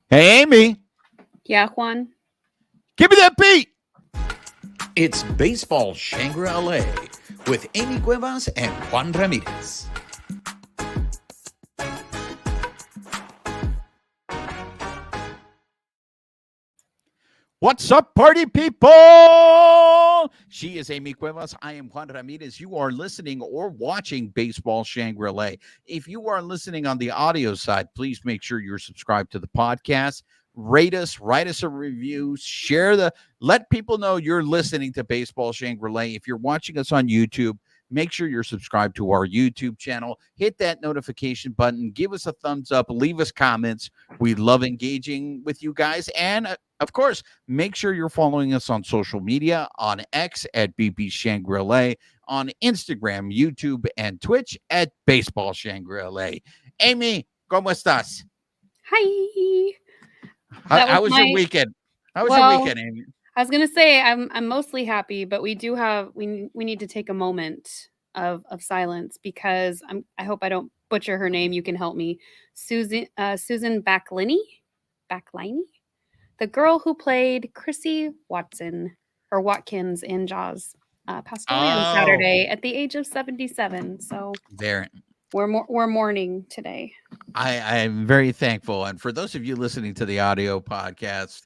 Hey, Amy, Yeah, Juan. give me that beat. It's Baseball Shangri-La with Amy Cuevas and Juan Ramirez. What's up, party people? She is Amy Cuevas. I am Juan Ramirez. You are listening or watching Baseball Shangri-La. If you are listening on the audio side, please make sure you're subscribed to the podcast. Rate us, write us a review, let people know you're listening to Baseball Shangri-La. If you're watching us on YouTube, make sure you're subscribed to our YouTube channel. Hit that notification button. Give us a thumbs up. Leave us comments. We love engaging with you guys. And of course, make sure you're following us on social media, on X at BP Shangri-La, on Instagram, YouTube, and Twitch at Baseball Shangri-La. Amy, ¿cómo estás? Hi. How, That was how was your my weekend? How was your well, weekend, Amy? I was gonna say I'm mostly happy, but we need to take a moment of silence because I hope I don't butcher her name. You can help me. Susan Backliney, the girl who played Chrissy Watson or Watkins in Jaws, passed away on Oh, Saturday at the age of 77. So there. we're mourning today. I'm very thankful. And for those of you listening to the audio podcast,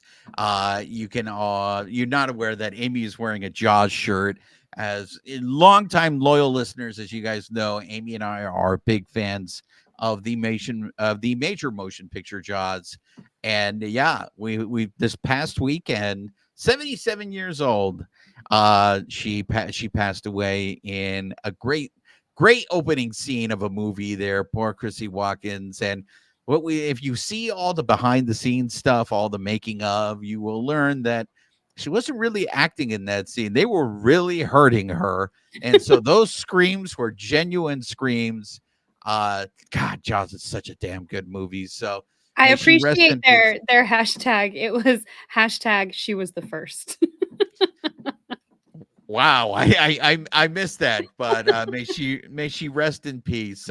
you're not aware that Amy is wearing a Jaws shirt. As longtime loyal listeners, as you guys know, Amy and I are big fans of the major motion picture Jaws. And yeah, we this past weekend, 77 years old, she passed away in a great opening scene of a movie there. Poor Chrissy Watkins. And if you see all the behind the scenes stuff, all the making of, you will learn that she wasn't really acting in that scene. They were really hurting her. And so those screams were genuine screams. God, Jaws is such a damn good movie. So I may she rest appreciate in peace. their hashtag. It was hashtag she was the first. Wow, I missed that, but may she rest in peace,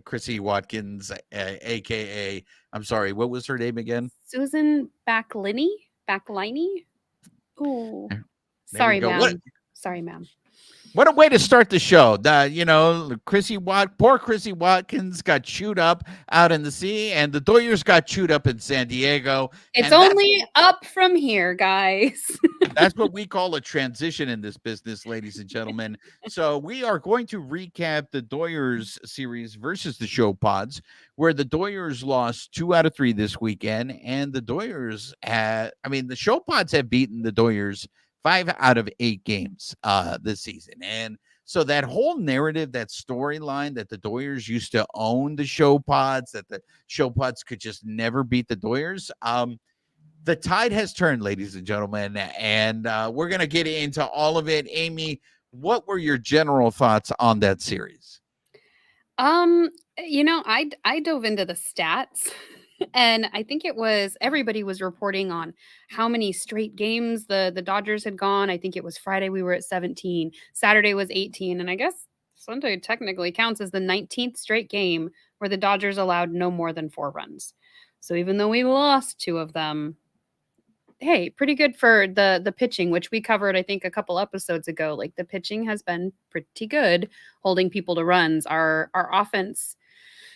Chrissy Watkins, aka I'm sorry, what was her name again? Susan Backliney. Ooh, There we sorry, go. ma'am. Sorry, ma'am. What a way to start the show. Poor Chrissy Watkins got chewed up out in the sea, and the Doyers got chewed up in San Diego, It's and that's only up from here, guys. That's what we call a transition in this business, ladies and gentlemen. So we are going to recap the Doyers series versus the Show Pods, where the Doyers lost 2 out of 3 this weekend, and the Show Pods have beaten the Doyers 5 out of 8 games this season. And so that whole narrative, that storyline that the Doyers used to own the Show Pods, that the Show Pods could just never beat the Doyers. The tide has turned, ladies and gentlemen, and we're going to get into all of it. Amy, what were your general thoughts on that series? Um, I dove into the stats and I think it was everybody was reporting on how many straight games the Dodgers had gone. I think it was Friday we were at 17, Saturday was 18, and I guess Sunday technically counts as the 19th straight game where the Dodgers allowed no more than 4 runs. So even though we lost 2 of them, hey, pretty good for the pitching, which we covered I think a couple episodes ago. Like the pitching has been pretty good, holding people to runs. Our offense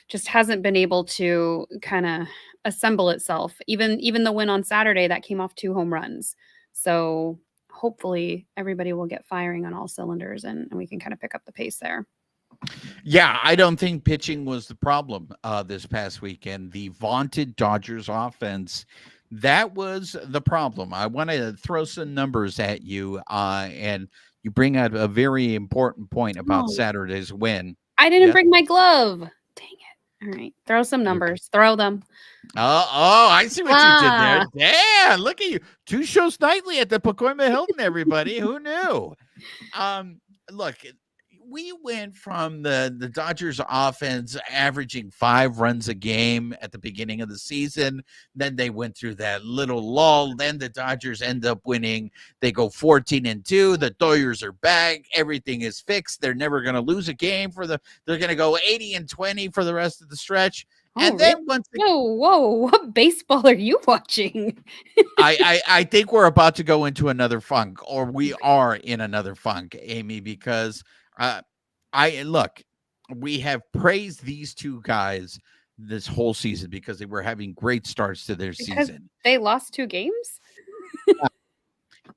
just hasn't been able to kind of assemble itself. Even the win on Saturday that came off 2 home runs. So hopefully everybody will get firing on all cylinders and we can kind of pick up the pace there. Yeah, I don't think pitching was the problem this past weekend. The vaunted Dodgers offense, that was the problem. I want to throw some numbers at you, and you bring out a very important point about Oh, Saturday's win. I didn't Yes. bring my glove. Dang it. All right. Throw some numbers. Throw them. Oh, I see what you did there. Ah. Damn, look at you. 2 shows nightly at the Pacoima Hilton, everybody. Who knew? Look, we went from the Dodgers offense averaging 5 runs a game at the beginning of the season. Then they went through that little lull. Then the Dodgers end up winning. They go 14-2. The Doyers are back. Everything is fixed. They're never going to lose a game they're going to go 80-20 for the rest of the stretch. Oh, And really? then once Whoa! What baseball are you watching? I think we're about to go into another funk, or we are in another funk, Amy, because uh, I look, we have praised these two guys this whole season because they were having great starts to their Because season. they lost 2 games? I,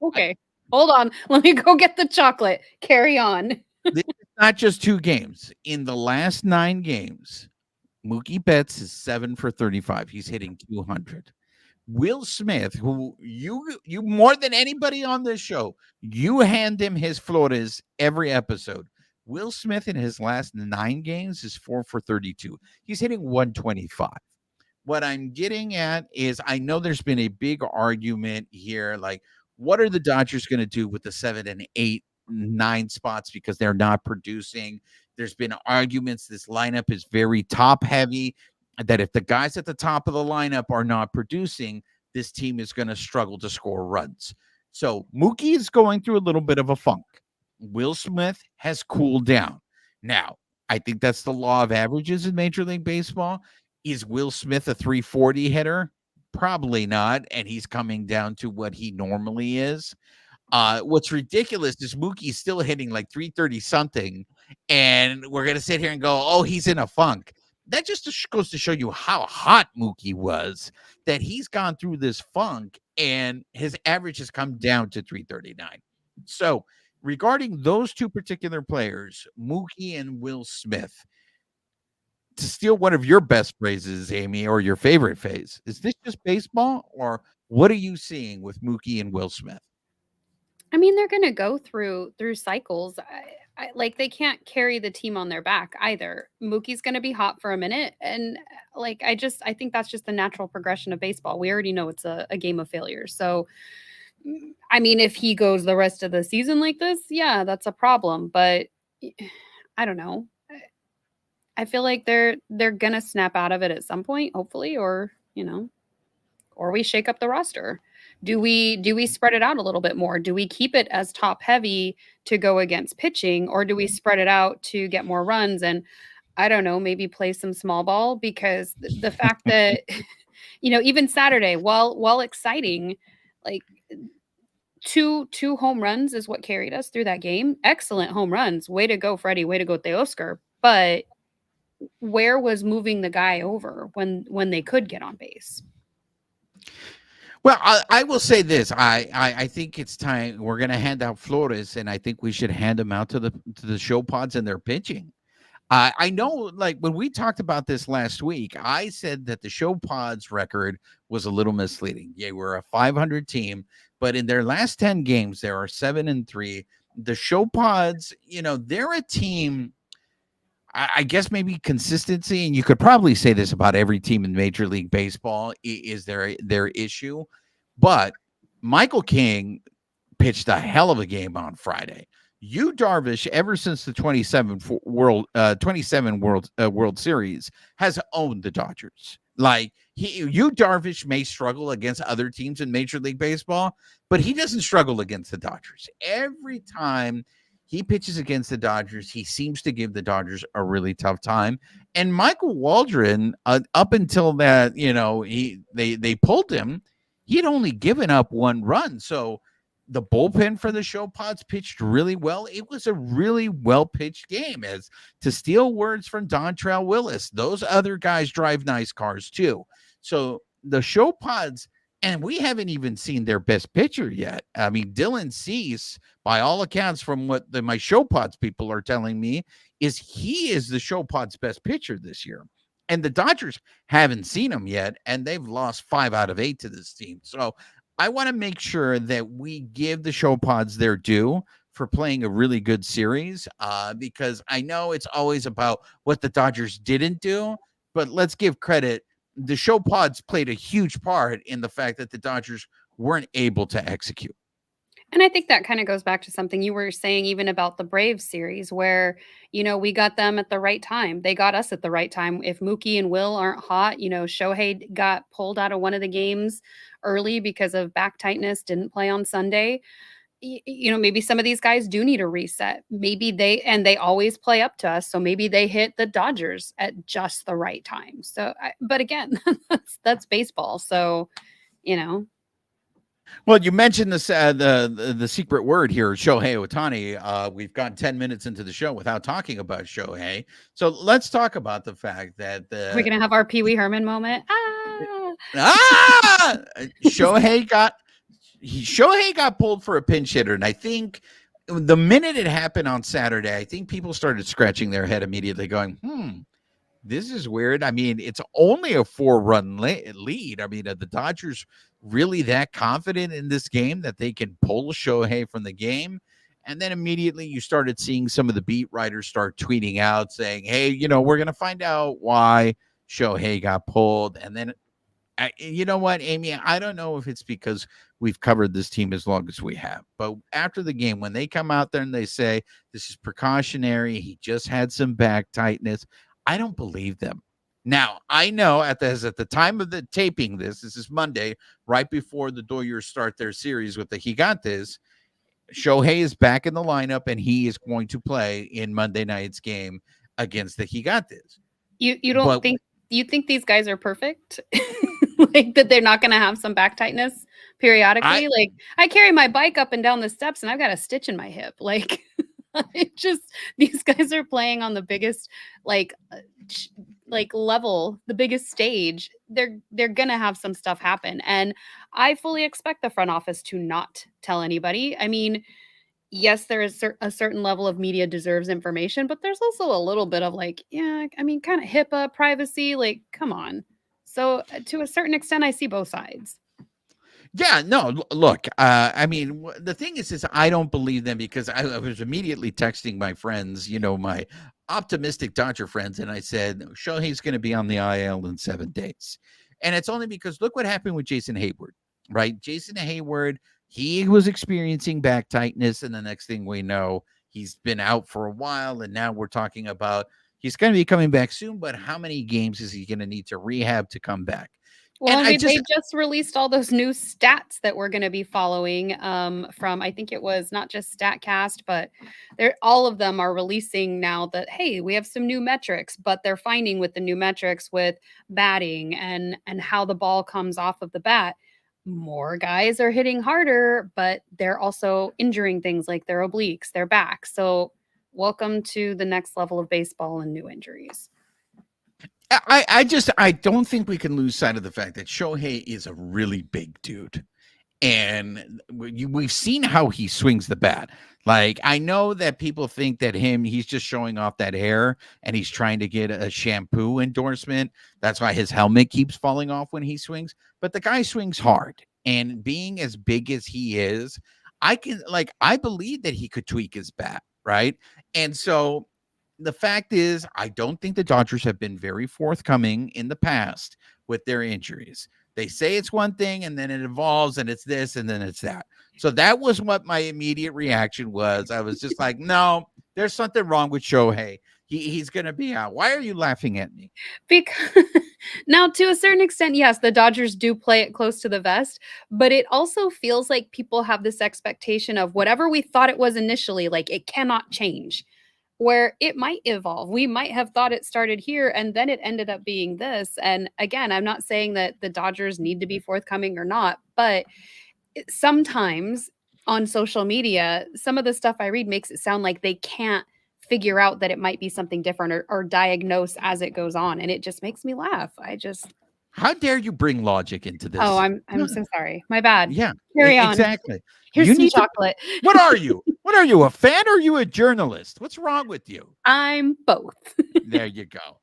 Okay. Hold on. Let me go get the chocolate. Carry on. this is not just 2 games. In the last 9 games, Mookie Betts is 7 for 35. He's hitting 200. Will Smith, who you more than anybody on this show, you hand him his Floridas every episode. Will Smith in his last 9 games is 4 for 32. He's hitting 125. What I'm getting at is I know there's been a big argument here, like what are the Dodgers going to do with the 7 and 8, 9 spots because they're not producing. There's been arguments this lineup is very top heavy, that if the guys at the top of the lineup are not producing, this team is going to struggle to score runs. So Mookie is going through a little bit of a funk. Will Smith has cooled down. Now, I think that's the law of averages in Major League Baseball. Is Will Smith a 340 hitter? Probably not. And he's coming down to what he normally is. What's ridiculous is Mookie's still hitting like 330 something, and we're gonna sit here and go, "Oh, he's in a funk." That just goes to show you how hot Mookie was. That he's gone through this funk, and his average has come down to 339. So, regarding those two particular players, Mookie and Will Smith, to steal one of your best phrases, Amy, or your favorite phase, is this just baseball, or what are you seeing with Mookie and Will Smith? I mean, they're gonna go through cycles. Like they can't carry the team on their back either. Mookie's gonna be hot for a minute, and like I think that's just the natural progression of baseball. We already know it's a game of failures. So, I mean, if he goes the rest of the season like this, yeah, that's a problem. But I don't know. I feel like they're gonna snap out of it at some point, hopefully, or or we shake up the roster. Do we spread it out a little bit more? Do we keep it as top heavy to go against pitching, or do we spread it out to get more runs and I don't know, maybe play some small ball because the fact that even Saturday, while exciting, like two home runs is what carried us through that game. Excellent home runs. Way to go, Freddie. Way to go, Teoscar. But where was moving the guy over when they could get on base? Well, I will say this. I think it's time we're going to hand out Flores, and I think we should hand them out to the show pods and their pitching. I know, like when we talked about this last week, I said that the show pods record was a little misleading. Yeah, we're a 500 team, but in their last 10 games, there are 7-3. The show pods, they're a team. I guess maybe consistency, and you could probably say this about every team in Major League Baseball is their issue. But Michael King pitched a hell of a game on Friday. Yu Darvish, ever since the 27 World Series, has owned the Dodgers. Like Yu Darvish may struggle against other teams in Major League Baseball, but he doesn't struggle against the Dodgers. Every time he pitches against the Dodgers, he seems to give the Dodgers a really tough time. And Michael Waldron, up until that, they pulled him, he had only given up 1 run. So the bullpen for the show pods pitched really well. It was a really well pitched game. As to steal words from Dontrell Willis, those other guys drive nice cars too. So the show pods, and we haven't even seen their best pitcher yet. I mean, Dylan Cease, by all accounts, from what my show pods people are telling me, he is the show pods best pitcher this year. And the Dodgers haven't seen him yet, and they've lost 5 out of 8 to this team. So I want to make sure that we give the show pods their due for playing a really good series, because I know it's always about what the Dodgers didn't do, but let's give credit. The show pods played a huge part in the fact that the Dodgers weren't able to execute. And I think that kind of goes back to something you were saying even about the Braves series where, we got them at the right time. They got us at the right time. If Mookie and Will aren't hot, Shohei got pulled out of one of the games early because of back tightness, didn't play on Sunday. maybe some of these guys do need a reset. Maybe they always play up to us. So maybe they hit the Dodgers at just the right time. So, but again, that's baseball. So, you know, Well, you mentioned this the secret word here, Shohei Ohtani. We've gone 10 minutes into the show without talking about Shohei. So let's talk about the fact that we're going to have our Pee Wee Herman moment. ah Shohei got Shohei got pulled for a pinch hitter, and I think the minute it happened on Saturday, I think people started scratching their head immediately, going, this is weird. I mean, it's only a 4-run lead. I mean, are the Dodgers really that confident in this game that they can pull Shohei from the game? And then immediately you started seeing some of the beat writers start tweeting out saying, hey, we're going to find out why Shohei got pulled. And then, you know what, Amy? I don't know if it's because we've covered this team as long as we have. But after the game, when they come out there and they say this is precautionary, he just had some back tightness, I don't believe them. Now, I know at the time of the taping this is Monday, right before the Dodgers start their series with the Gigantes, Shohei is back in the lineup, and he is going to play in Monday night's game against the Gigantes. You don't think these guys are perfect? Like that they're not going to have some back tightness periodically? Like I carry my bike up and down the steps and I've got a stitch in my hip. Like it just these guys are playing on the biggest like level, the biggest stage. They're going to have some stuff happen, and I fully expect the front office to not tell anybody. I mean, yes, there is a certain level of media deserves information, but there's also a little bit of like, yeah, I mean, kind of HIPAA privacy. Like, come on. So to a certain extent, I see both sides. Yeah, no, look, I mean, the thing is I don't believe them because I was immediately texting my friends, my optimistic Dodger friends, and I said, Shohei's going to be on the IL in 7 days. And it's only because look what happened with Jason Hayward, right? Jason Hayward, he was experiencing back tightness, and the next thing we know, he's been out for a while, and now we're talking about he's going to be coming back soon, but how many games is he going to need to rehab to come back? Well, they just released all those new stats that we're going to be following from, I think it was not just StatCast, but all of them are releasing now that, hey, we have some new metrics, but they're finding with the new metrics with batting and how the ball comes off of the bat, more guys are hitting harder, but they're also injuring things like their obliques, their back. So welcome to the next level of baseball and new injuries. I don't think we can lose sight of the fact that Shohei is a really big dude. And we've seen how he swings the bat. Like, I know that people think that he's just showing off that hair and he's trying to get a shampoo endorsement. That's why his helmet keeps falling off when he swings. But the guy swings hard. And being as big as he is, I believe that he could tweak his bat, right? And so the fact is, I don't think the Dodgers have been very forthcoming in the past with their injuries. They say it's one thing and then it evolves and it's this and then it's that. So that was what my immediate reaction was. I was just like, no, there's something wrong with Shohei. He's going to be out. Why are you laughing at me? Because now, to a certain extent, yes, the Dodgers do play it close to the vest, but it also feels like people have this expectation of whatever we thought it was initially, like it cannot change, where it might evolve. We might have thought it started here and then it ended up being this. And again, I'm not saying that the Dodgers need to be forthcoming or not, but sometimes on social media, some of the stuff I read makes it sound like they can't figure out that it might be something different or diagnose as it goes on. And it just makes me laugh. How dare you bring logic into this? Oh, I'm so sorry. My bad. Yeah, Carry on. exactly. Here's some chocolate. What are you? What are you, a fan or are you a journalist? What's wrong with you? I'm both. There you go.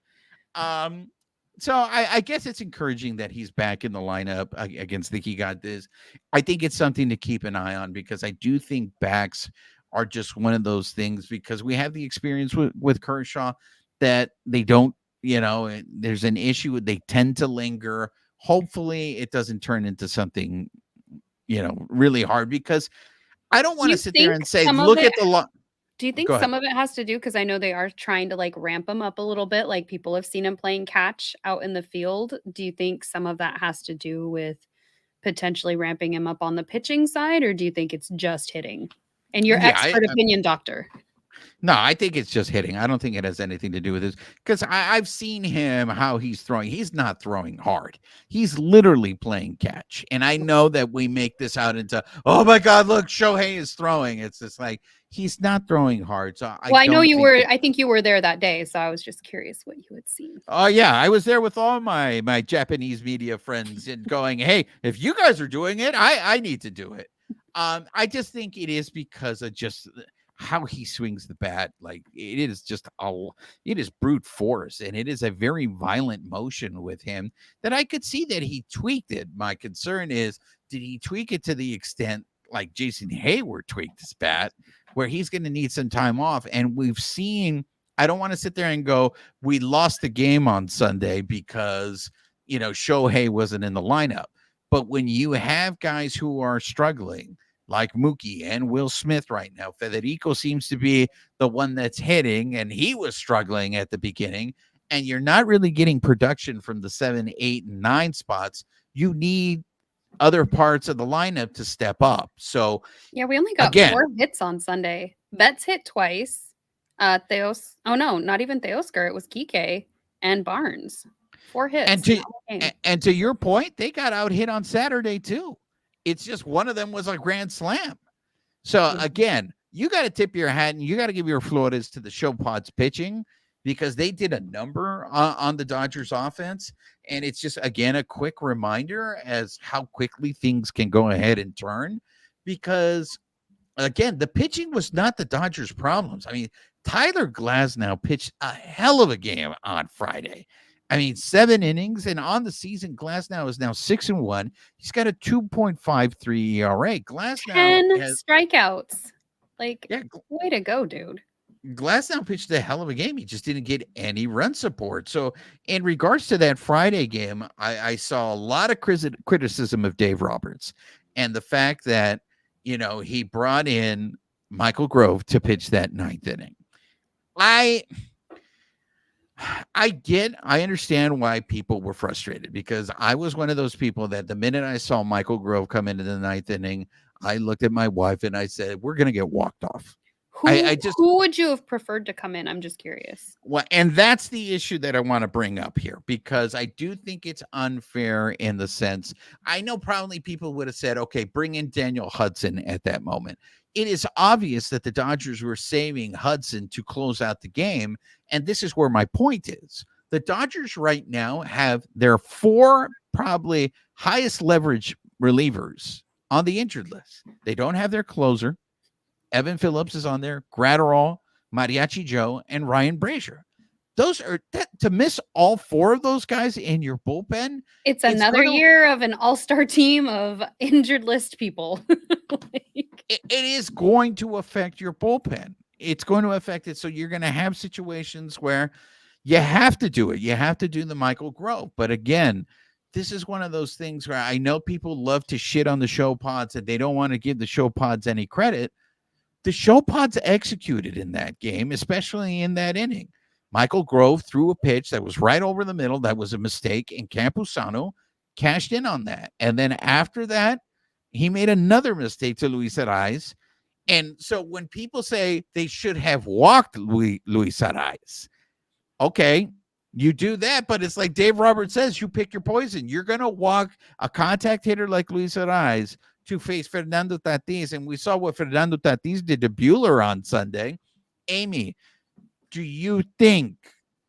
So I guess it's encouraging that he's back in the lineup against the Gigantes. I think it's something to keep an eye on because I do think backs are just one of those things because we have the experience with Kershaw that they don't, there's an issue. They tend to linger. Hopefully it doesn't turn into something, really hard because I don't want to sit there and say, look at the Do you think some of it has to do, because I know they are trying to like ramp him up a little bit, like people have seen him playing catch out in the field. Do you think some of that has to do with potentially ramping him up on the pitching side, or do you think it's just hitting? And your Yeah, expert opinion, doctor. No, I think it's just hitting. I don't think it has anything to do with this because I've seen him how he's throwing. He's not throwing hard. He's literally playing catch. And I know that we make this out into, oh my God, look, Shohei is throwing. It's just like he's not throwing hard. So I know you were. I think you were there that day, so I was just curious what you had seen. Oh yeah, I was there with all my Japanese media friends and going, hey, if you guys are doing it, I need to do it. I just think it is because of just how he swings the bat. Like it is brute force, and it is a very violent motion with him that I could see that he tweaked it. My concern is, did he tweak it to the extent like Jason Hayward tweaked his bat, where he's going to need some time off? And we've seen, I don't want to sit there and go, we lost the game on Sunday because, Shohei wasn't in the lineup. But when you have guys who are struggling, like Mookie and Will Smith right now, Federico seems to be the one that's hitting, and he was struggling at the beginning, and you're not really getting production from the 7, 8, and 9 spots. You need other parts of the lineup to step up. So yeah, we only got 4 hits on Sunday. Betts hit twice. Not even Teoscar. It was Kike and Barnes. 4 hits. And to your point, they got out hit on Saturday too. It's just one of them was a grand slam. So again, you got to tip your hat and you got to give your plaudits to the Show Pods pitching, because they did a number on the Dodgers offense. And it's just, again, a quick reminder as how quickly things can go ahead and turn, because again, the pitching was not the Dodgers' problems. I mean, Tyler Glasnow pitched a hell of a game on Friday. I mean, 7 innings, and on the season, Glasnow is now 6-1. He's got a 2.53 ERA. Glasnow 10 strikeouts. Like, way to go, dude. Glasnow pitched a hell of a game. He just didn't get any run support. So, in regards to that Friday game, I saw a lot of criticism of Dave Roberts and the fact that, he brought in Michael Grove to pitch that 9th inning. I understand why people were frustrated, because I was one of those people that the minute I saw Michael Grove come into the 9th inning, I looked at my wife and I said, we're going to get walked off. Who would you have preferred to come in? I'm just curious. Well, and that's the issue that I want to bring up here, because I do think it's unfair in the sense, I know probably people would have said, okay, bring in Daniel Hudson at that moment. It is obvious that the Dodgers were saving Hudson to close out the game. And this is where my point is. The Dodgers right now have their 4 probably highest leverage relievers on the injured list. They don't have their closer. Evan Phillips is on there, Gratterall, Mariachi Joe, and Ryan Brazier. Those are to miss all 4 of those guys in your bullpen. It's another year of an all-star team of injured list people. It is going to affect your bullpen. It's going to affect it. So you're going to have situations where you have to do it. You have to do the Michael Grove. But again, this is one of those things where I know people love to shit on the Show Pods and they don't want to give the Show Pods any credit. The Show Pods executed in that game, especially in that inning. Michael Grove threw a pitch that was right over the middle. That was a mistake, and Campusano cashed in on that. And then after that, he made another mistake to Luis Arraez. And so when people say they should have walked Luis Arraez, okay, you do that, but it's like Dave Roberts says, you pick your poison. You're going to walk a contact hitter like Luis Arraez to face Fernando Tatis, and we saw what Fernando Tatis did to Buehler on Sunday. Amy, do you think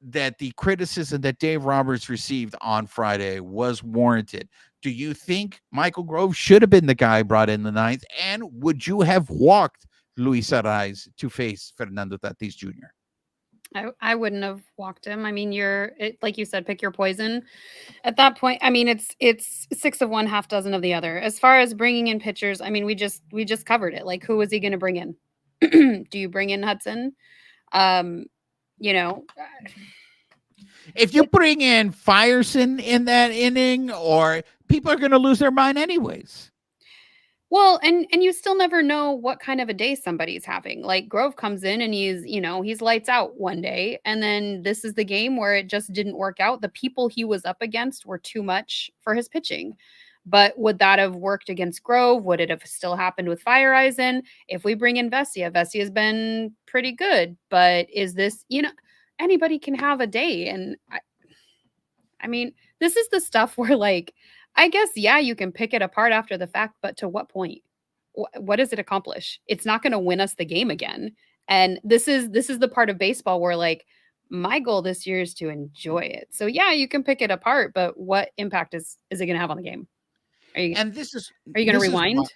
that the criticism that Dave Roberts received on Friday was warranted? Do you think Michael Grove should have been the guy brought in the 9th? And would you have walked Luis Arraez to face Fernando Tatis Jr.? I wouldn't have walked him. I mean, like you said, pick your poison. At that point, I mean, it's 6 of one, half dozen of the other. As far as bringing in pitchers, I mean, we just covered it. Like, who is he going to bring in? Do you bring in Hudson? If you bring in Fireson in that inning, or people are going to lose their mind anyways. Well, and you still never know what kind of a day somebody's having. Like Grove comes in and he's lights out one day, and then this is the game where it just didn't work out. The people he was up against were too much for his pitching. But would that have worked against Grove? Would it have still happened with Fireeisen? If we bring in Vessia's been pretty good, but is this, anybody can have a day. And I mean, this is the stuff where, like, I guess, yeah, you can pick it apart after the fact, but to what point? What does it accomplish? It's not going to win us the game again. And this is the part of baseball where, like, my goal this year is to enjoy it. So yeah, you can pick it apart, but what impact is it going to have on the game? Are you And this is going to rewind?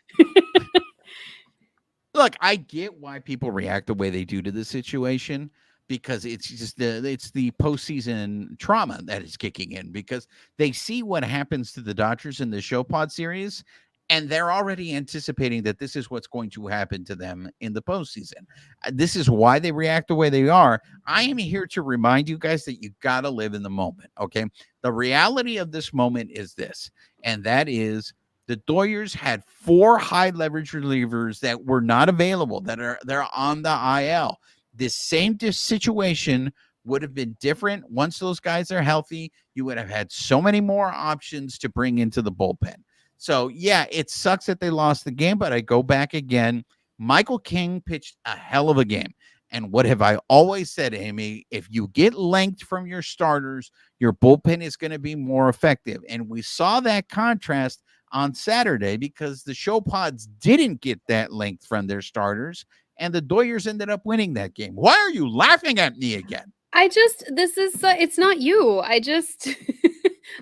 Look, I get why people react the way they do to the situation, because it's just the postseason trauma that is kicking in, because they see what happens to the Dodgers in the Show Pod series, and they're already anticipating that this is what's going to happen to them in the postseason. This is why they react the way they are. I am here to remind you guys that you got to live in the moment. Okay. The reality of this moment is this, and that is the Doyers had 4 high leverage relievers that were not available, they're on the IL. This same situation would have been different once those guys are healthy. You would have had so many more options to bring into the bullpen. So, yeah, it sucks that they lost the game, but I go back again. Michael King pitched a hell of a game. And what have I always said, Amy? If you get length from your starters, your bullpen is going to be more effective. And we saw that contrast on Saturday, because the Show Pods didn't get that length from their starters, and the Doyers ended up winning that game. Why are you laughing at me again? This is, it's not you.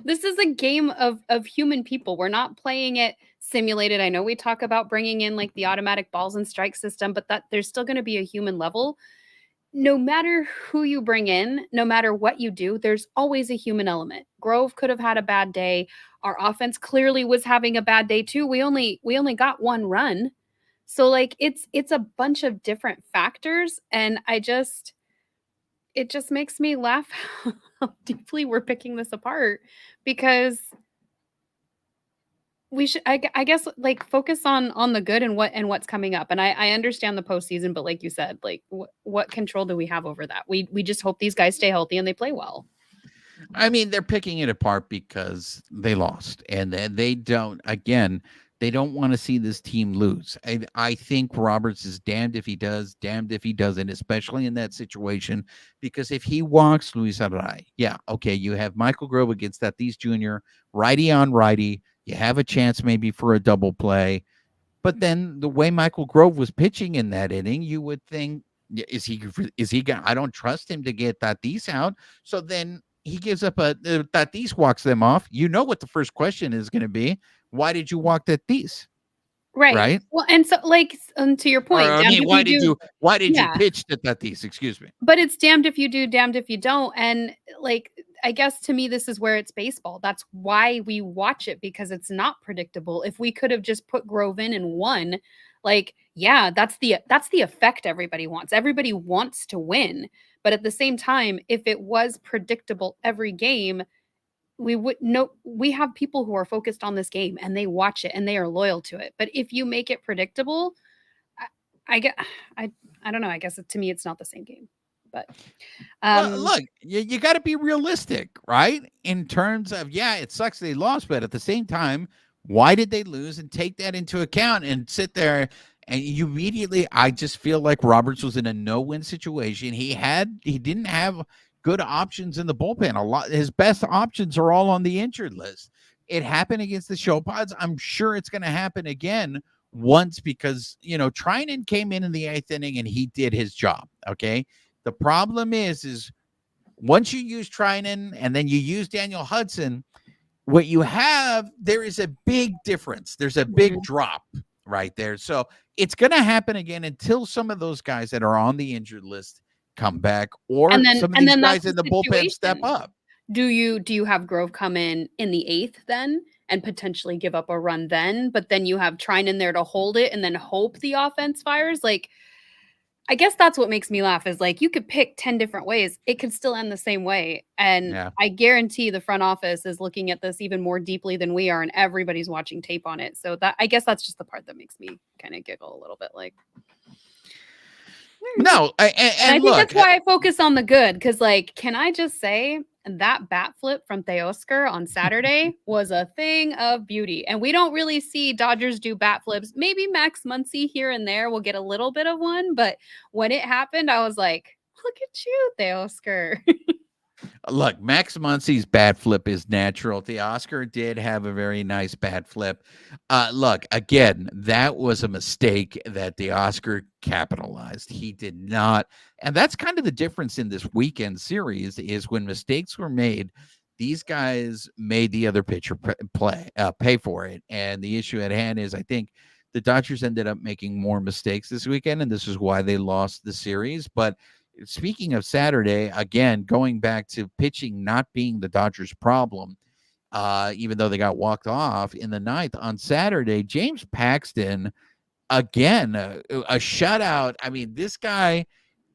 This is a game of human people. We're not playing it simulated. I know we talk about bringing in, like, the automatic balls and strike system, but that there's still going to be a human level. No matter who you bring in, no matter what you do, there's always a human element. Grove could have had a bad day. Our offense clearly was having a bad day too. We only got 1 run. So, like, it's a bunch of different factors, and it just makes me laugh how deeply we're picking this apart, because we should, I guess, like, focus on the good and what's coming up. And I understand the postseason, but like you said, like, what control do we have over that? We just hope these guys stay healthy and they play well. I mean, they're picking it apart because they lost, and they don't want to see this team lose. I think Roberts is damned if he does, damned if he doesn't, especially in that situation, because if he walks Luis Arraez, yeah, okay, you have Michael Grove against Tatis Jr., righty on righty, you have a chance maybe for a double play. But then the way Michael Grove was pitching in that inning, you would think, is he going? I don't trust him to get Tatis out. So then he gives up Tatis walks them off. You know what the first question is going to be? Why did you walk Tatis? Right. Well, and so, like, to your point, why did you pitch to Tatis? Excuse me. But it's damned if you do, damned if you don't. And, like, I guess to me, this is where it's baseball. That's why we watch it, because it's not predictable. If we could have just put Grove in and won, like, yeah, that's the effect everybody wants. Everybody wants to win. But at the same time, if it was predictable every game, we have people who are focused on this game and they watch it and they are loyal to it. But if you make it predictable, I don't know. I guess to me, it's not the same game. But look, you got to be realistic, right? In terms of, yeah, it sucks they lost, but at the same time, why did they lose? And take that into account and sit there. And you immediately, I just feel like Roberts was in a no-win situation. He didn't have good options in the bullpen. His best options are all on the injured list. It happened against the Show Pods. I'm sure it's going to happen again once, because, Treinen came in the 8th inning and he did his job. Okay. The problem is once you use Treinen and then you use Daniel Hudson, what you have, there is a big difference. There's a big drop right there. So it's going to happen again until some of those guys that are on the injured list come back, or some of these guys in the bullpen step up. Do you have Grove come in the 8th then and potentially give up a run then, but then you have Treinen there to hold it and then hope the offense fires? Like, I guess that's what makes me laugh, is, like, you could pick 10 different ways. It could still end the same way. And yeah. I guarantee the front office is looking at this even more deeply than we are, and everybody's watching tape on it. So I guess that's just the part that makes me kind of giggle a little bit, like. No, and I think that's why I focus on the good, because, like, can I just say, And that bat flip from Teoscar on Saturday was a thing of beauty. And we don't really see Dodgers do bat flips. Maybe Max Muncy here and there will get a little bit of one. But when it happened, I was like, look at you, Teoscar. Look, Max Muncy's bat flip is natural. The Oscar did have a very nice bat flip. Look, again, that was a mistake that the Oscar capitalized. He did not, and that's kind of the difference in this weekend series is when mistakes were made, these guys made the other pitcher pay for it. And the issue at hand is, I think the Dodgers ended up making more mistakes this weekend, and this is why they lost the series. But speaking of Saturday, again, going back to pitching not being the Dodgers' problem, even though they got walked off in the ninth on Saturday, James Paxton, again, a shutout. I mean, this guy,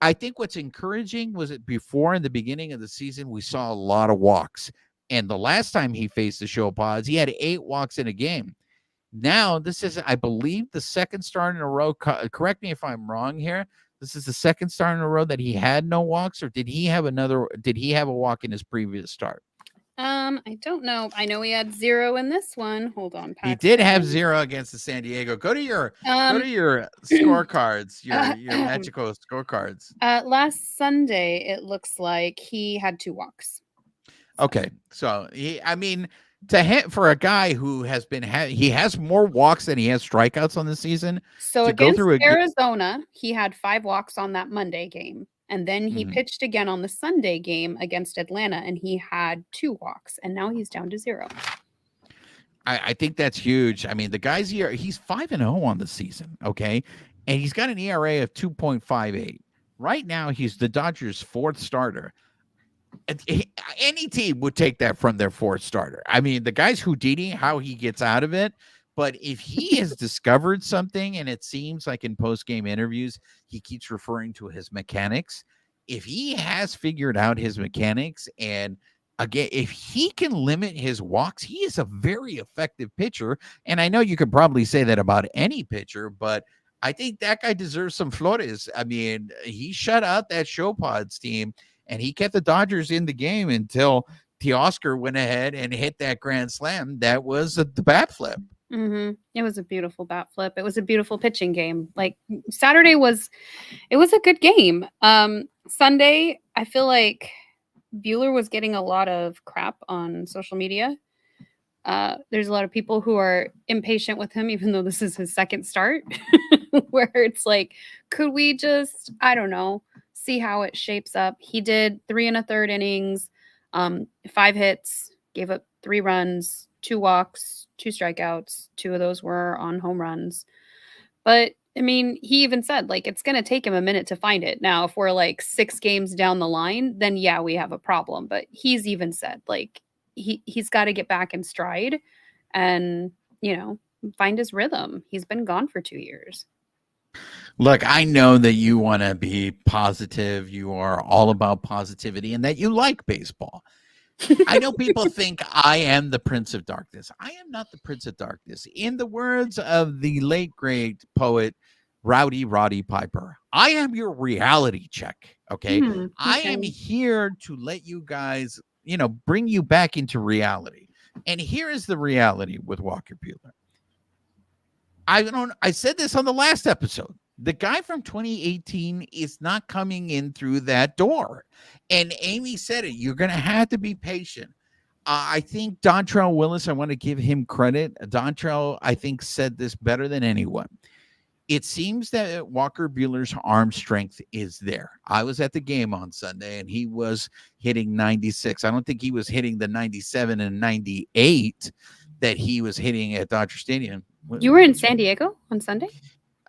I think what's encouraging was that before in the beginning of the season, we saw a lot of walks. And the last time he faced the Show Pods, he had 8 walks in a game. Now, this is, I believe, the second start in a row. Correct me if I'm wrong here. This is the second start in a row that he had no walks, or did he have a walk in his previous start? I don't know. I know he had 0 in this one. Hold on, Paxton. He did have 0 against the San Diego. Go to your scorecards, your magical scorecards. Last Sunday, it looks like he had 2 walks. Okay, so for a guy who has been he has more walks than he has strikeouts on the season. So against Arizona, he had 5 walks on that Monday game. And then he pitched again on the Sunday game against Atlanta, and he had 2 walks. And now he's down to 0. I think that's huge. I mean, the guy's here, he's 5-0 on the season, okay? And he's got an ERA of 2.58. Right now, he's the Dodgers' 4th starter. Any team would take that from their 4th starter. I mean, the guy's Houdini, how he gets out of it. But if he has discovered something, and it seems like in post-game interviews, he keeps referring to his mechanics. If he has figured out his mechanics, and again, if he can limit his walks, he is a very effective pitcher. And I know you could probably say that about any pitcher, but I think that guy deserves some flores. I mean, he shut out that Show Pods team, and he kept the Dodgers in the game until Teoscar went ahead and hit that grand slam. That was the bat flip. It was a beautiful bat flip. It was a beautiful pitching game. Like Saturday it was a good game. Sunday, I feel like Buehler was getting a lot of crap on social media. There's a lot of people who are impatient with him, even though this is his 2nd start, where it's like, could we just, I don't know, see how it shapes up? He did 3 1/3 innings, 5 hits, gave up 3 runs, 2 walks, 2 strikeouts. 2 of those were on home runs. But I mean, he even said, like, it's going to take him a minute to find it. Now, if we're like 6 games down the line, then yeah, we have a problem. But he's even said, like, he's got to get back in stride and, find his rhythm. He's been gone for 2 years. Look, I know that you want to be positive. You are all about positivity and that you like baseball. I know people think I am the Prince of Darkness. I am not the Prince of Darkness. In the words of the late, great poet, Rowdy Roddy Piper, I am your reality check, okay? I am here to let you guys, bring you back into reality. And here is the reality with Walker Buehler. I said this on the last episode. The guy from 2018 is not coming in through that door. And Amy said it. You're going to have to be patient. I think Dontrell Willis, I want to give him credit. Dontrell, I think, said this better than anyone. It seems that Walker Buehler's arm strength is there. I was at the game on Sunday, and he was hitting 96. I don't think he was hitting the 97 and 98 that he was hitting at Dodger Stadium. You were in San Diego on Sunday?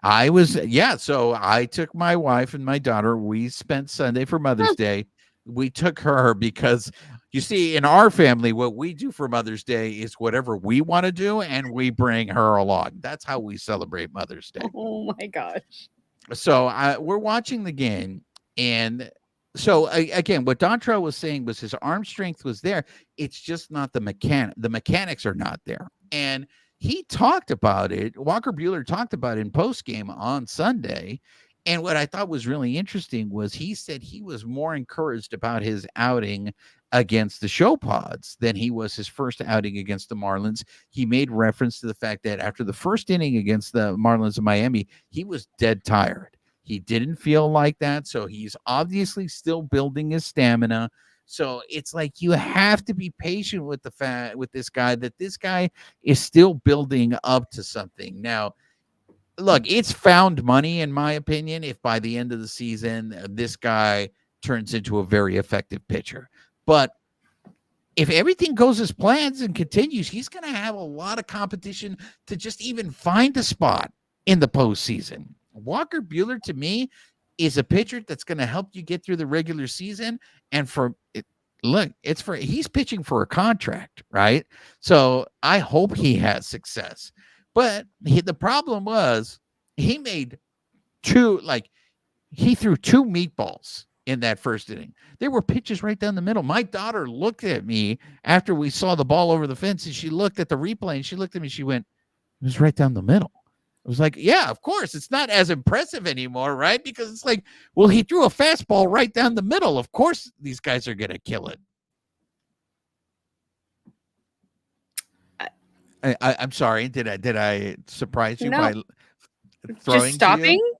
I was, yeah. So I took my wife and my daughter. We spent Sunday for Mother's Day. We took her because, you see, in our family, what we do for Mother's Day is whatever we want to do, and we bring her along. That's how we celebrate Mother's Day. Oh, my gosh. So we're watching the game. And so, again, what Dontrell was saying was his arm strength was there. It's just not the mechanics are not there. And he talked about it. Walker Buehler talked about it in postgame on Sunday. And what I thought was really interesting was he said he was more encouraged about his outing against the show pods than he was his first outing against the Marlins. He made reference to the fact that after the first inning against the Marlins of Miami, he was dead tired. He didn't feel like that. So he's obviously still building his stamina. So it's like you have to be patient with the fact with this guy that this guy is still building up to something. Now, look, it's found money, in my opinion, if by the end of the season, this guy turns into a very effective pitcher. But if everything goes as planned and continues, he's going to have a lot of competition to just even find a spot in the postseason. Walker Buehler, to me, is a pitcher that's going to help you get through the regular season. And he's pitching for a contract, right? So I hope he has success. But the problem was he threw 2 meatballs in that first inning. There were pitches right down the middle. My daughter looked at me after we saw the ball over the fence, and she looked at the replay, and she looked at me, she went, it was right down the middle. I was like, yeah, of course. It's not as impressive anymore, right? Because it's like, well, he threw a fastball right down the middle. Of course these guys are going to kill it. I'm sorry. Did I surprise you by throwing just stopping? to you?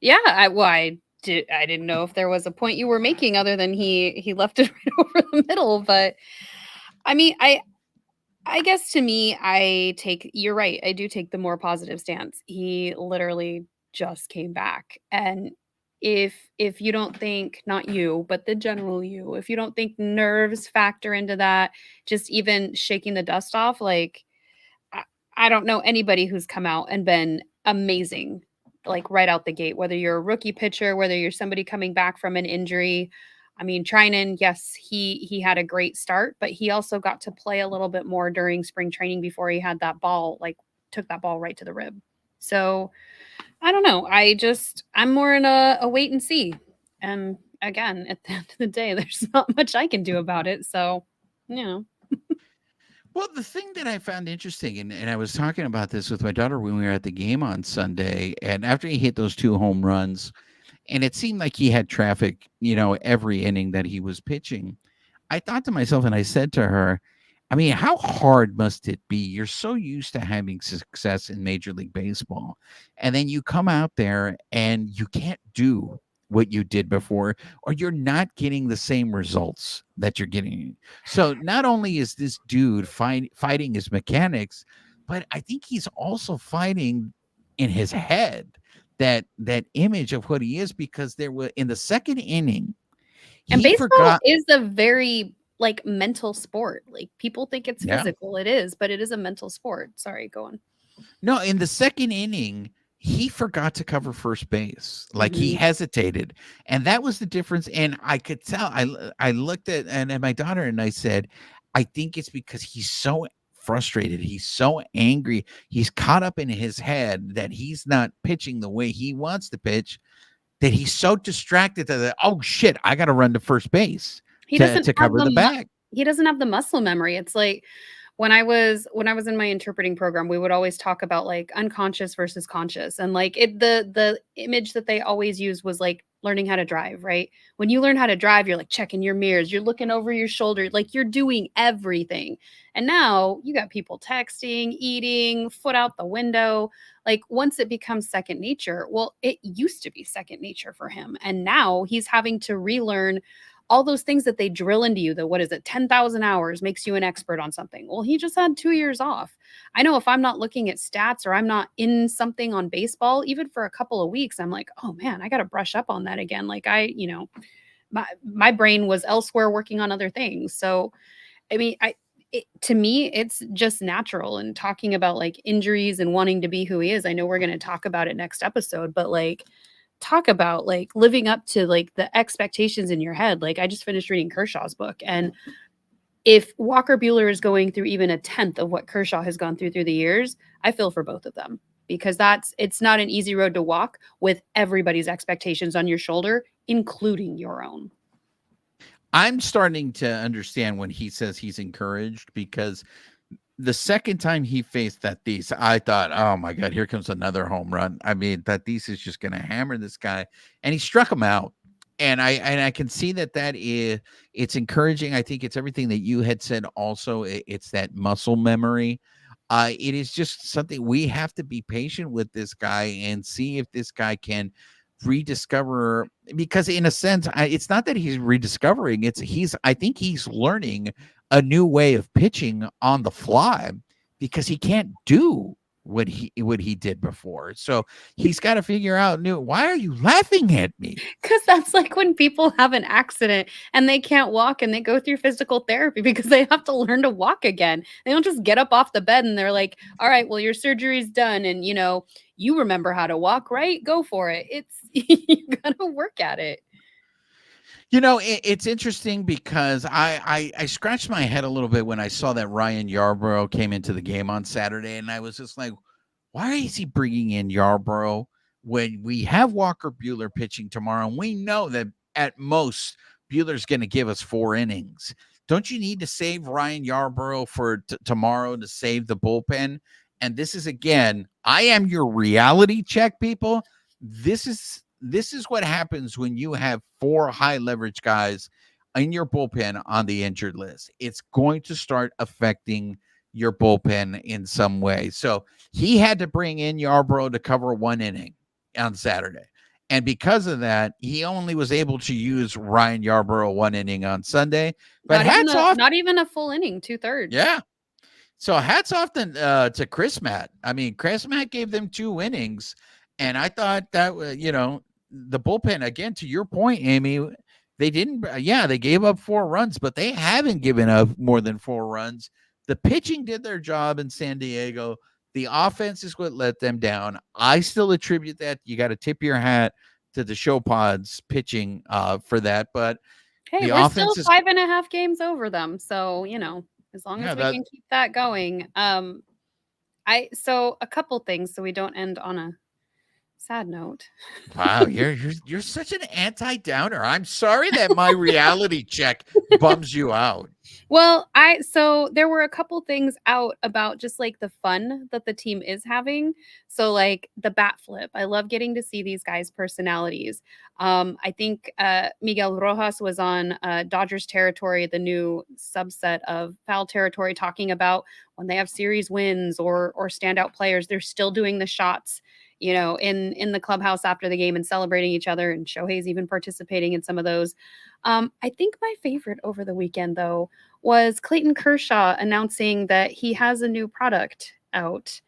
Yeah, I didn't know if there was a point you were making other than he left it right over the middle. But I mean, I guess to me, you're right. I do take the more positive stance. He literally just came back. And if you don't think, not you, but the general you, if you don't think nerves factor into that, just even shaking the dust off, like I don't know anybody who's come out and been amazing, like right out the gate, whether you're a rookie pitcher, whether you're somebody coming back from an injury. I mean, Trinan, yes, he had a great start, but he also got to play a little bit more during spring training before he had that ball, like took that ball right to the rib. So I don't know. I'm more in a wait and see. And again, at the end of the day, there's not much I can do about it. So, you know. Well, the thing that I found interesting, and I was talking about this with my daughter when we were at the game on Sunday, and after he hit those 2 home runs, and it seemed like he had traffic, every inning that he was pitching. I thought to myself, and I said to her, I mean, how hard must it be? You're so used to having success in Major League Baseball, and then you come out there and you can't do what you did before, or you're not getting the same results that you're getting. So not only is this dude fighting his mechanics, but I think he's also fighting in his head that image of what he is, because there were in the second inning, And he baseball forgot. is a very like mental sport. Like people think it's Yeah. physical. It is, but it is a mental sport. Sorry, go on. No, in the second inning, he forgot to cover first base. Like he Mhm. hesitated. And that was the difference. And I could tell. I looked at my daughter and I said, I think it's because he's so frustrated. He's so angry. He's caught up in his head that he's not pitching the way he wants to pitch, that he's so distracted that, oh shit, I gotta run to first base He to doesn't have cover the bag. he doesn't have the muscle memory. It's like when I was in my interpreting program, we would always talk about like unconscious versus conscious. And like the image that they always use was like learning how to drive, right? When you learn how to drive, you're like checking your mirrors, you're looking over your shoulder, like you're doing everything. And now you got people texting, eating, foot out the window. Like once it becomes second nature, well, it used to be second nature for him. And now he's having to relearn all those things that they drill into you. That what is it, 10,000 hours makes you an expert on something. Well, he just had 2 years off. I know if I'm not looking at stats or I'm not in something on baseball, even for a couple of weeks, I'm like, oh man, I got to brush up on that again. Like my brain was elsewhere working on other things. So, I mean, to me, it's just natural. And talking about like injuries and wanting to be who he is, I know we're going to talk about it next episode, but like, talk about like living up to like the expectations in your head. Like I just finished reading Kershaw's book, and if Walker Buehler is going through even a tenth of what Kershaw has gone through the years, I feel for both of them, because it's not an easy road to walk with everybody's expectations on your shoulder, including your own. I'm starting to understand when he says he's encouraged, because the second time he faced Tatis, I thought, oh my God, here comes another home run. I mean, Tatis is just going to hammer this guy. And he struck him out. And I can see that is it's encouraging. I think it's everything that you had said also. It's that muscle memory. It is just something we have to be patient with this guy and see if this guy can rediscover, because in a sense, it's not that he's rediscovering, I think he's learning a new way of pitching on the fly, because he can't do what he did before. So he's got to figure out new. Why are you laughing at me? Because that's like when people have an accident and they can't walk and they go through physical therapy because they have to learn to walk again. They don't just get up off the bed and they're like, all right, well, your surgery's done. And, you remember how to walk, right? Go for it. You got to work at it. It's interesting because I scratched my head a little bit when I saw that Ryan Yarbrough came into the game on Saturday, and I was just like, why is he bringing in Yarbrough when we have Walker Buehler pitching tomorrow? And we know that at most Buehler's going to give us 4 innings. Don't you need to save Ryan Yarbrough for tomorrow to save the bullpen? And this is, again, I am your reality check, people. This is what happens when you have 4 high leverage guys in your bullpen on the injured list. It's going to start affecting your bullpen in some way. So he had to bring in Yarbrough to cover 1 inning on Saturday. And because of that, he only was able to use Ryan Yarbrough 1 inning on Sunday. But hats off. Not even a full inning, 2/3. Yeah. So hats off to Chris Matt. I mean, Chris Matt gave them 2 innings. And I thought that, the bullpen, again, to your point, Amy, they didn't, they gave up 4 runs, but they haven't given up more than 4 runs. The pitching did their job in San Diego. The offense is what let them down. I still attribute that. You got to tip your hat to the Show Pods pitching for that. But hey, the we're offense still 5.5 games over them. So, as long as we can keep that going. So a couple things so we don't end on a sad note. Wow, you're such an anti-downer. I'm sorry that my reality check bums you out. Well, so there were a couple things out about just like the fun that the team is having. So like the bat flip. I love getting to see these guys' personalities. I think Miguel Rojas was on Dodgers territory, the new subset of foul territory, talking about when they have series wins or standout players, they're still doing the shots, in the clubhouse after the game and celebrating each other. And Shohei's even participating in some of those. I think my favorite over the weekend, though, was Clayton Kershaw announcing that he has a new product out.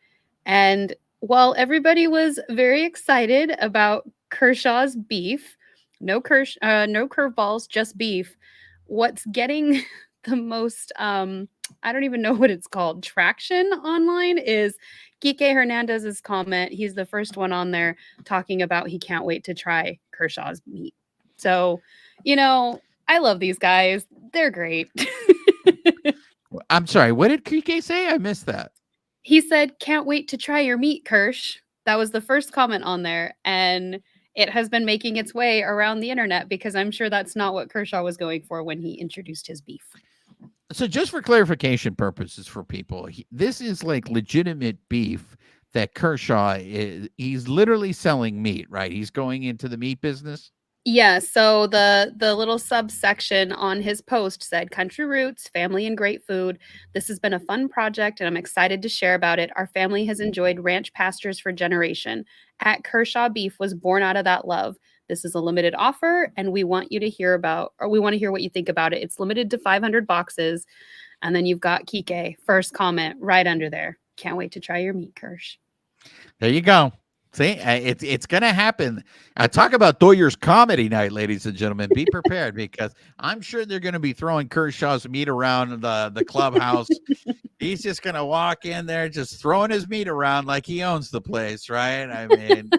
And while everybody was very excited about Kershaw's beef, no curveballs, just beef, what's getting the most, I don't even know what it's called, traction online is Kike Hernandez's comment. He's the first one on there talking about he can't wait to try Kershaw's meat. So, I love these guys. They're great. I'm sorry. What did Kike say? I missed that. He said, can't wait to try your meat, Kersh. That was the first comment on there. And it has been making its way around the internet because I'm sure that's not what Kershaw was going for when he introduced his beef. So just for clarification purposes for people, this is like legitimate beef that Kershaw he's literally selling meat, right? He's going into the meat business. Yeah, so the little subsection on his post said, country roots, family, and great food. This has been a fun project, and I'm excited to share about it. Our family has enjoyed ranch pastures for generation. At Kershaw Beef was born out of that love. This is a limited offer, and we want to hear what you think about it. It's limited to 500 boxes. And then you've got Kike, first comment right under there. Can't wait to try your meat, Kersh. There you go. See, it's going to happen. Talk about Doyer's comedy night, ladies and gentlemen. Be prepared because I'm sure they're going to be throwing Kershaw's meat around the clubhouse. He's just going to walk in there just throwing his meat around like he owns the place, right? I mean,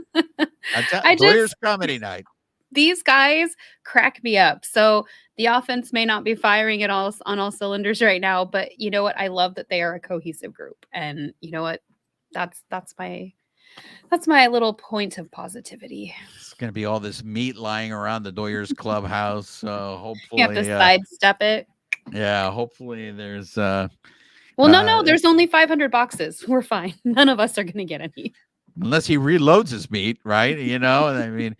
Doyer's comedy night. These guys crack me up. So the offense may not be firing on all cylinders right now, but you know what? I love that they are a cohesive group. And you know what? That's my little point of positivity. It's going to be all this meat lying around the Doyer's clubhouse. So hopefully you have to sidestep it. Yeah. Hopefully there's no, there's only 500 boxes. We're fine. None of us are going to get any. Unless he reloads his meat, right? I mean,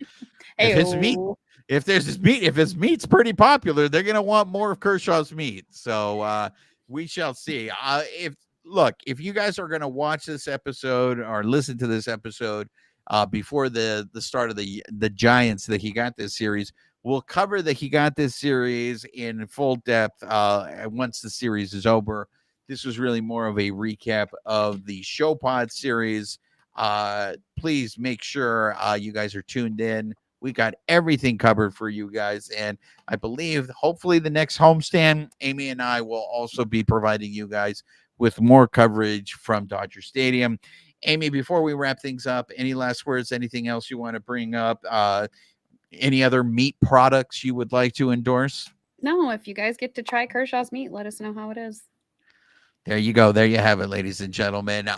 if if there's this meat, if his meat's pretty popular, they're going to want more of Kershaw's meat. So we shall see. If you guys are going to watch this episode or listen to this episode before the start of the Giants, the He Got This series, we'll cover the He Got This series in full depth once the series is over. This was really more of a recap of the Show Pod series. Please make sure you guys are tuned in. We got everything covered for you guys. And I believe, hopefully, the next homestand, Amy and I will also be providing you guys with more coverage from Dodger Stadium. Amy, before we wrap things up, any last words, anything else you want to bring up? Any other meat products you would like to endorse? No, if you guys get to try Kershaw's meat, let us know how it is. There you go. There you have it, ladies and gentlemen.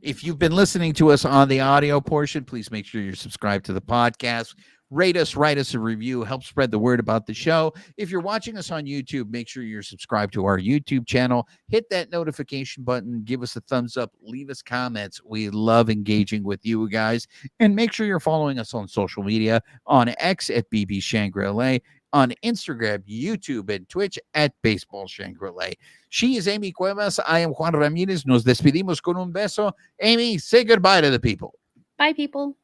If you've been listening to us on the audio portion, please make sure you're subscribed to the podcast. Rate us, write us a review, help spread the word about the show. If you're watching us on YouTube, make sure you're subscribed to our YouTube channel. Hit that notification button, give us a thumbs up, leave us comments. We love engaging with you guys. And make sure you're following us on social media, on X at BB Shangri-La, on Instagram, YouTube, and Twitch at Baseball Shangri-La. She is Amy Cuevas. I am Juan Ramirez. Nos despedimos con un beso. Amy, say goodbye to the people. Bye, people.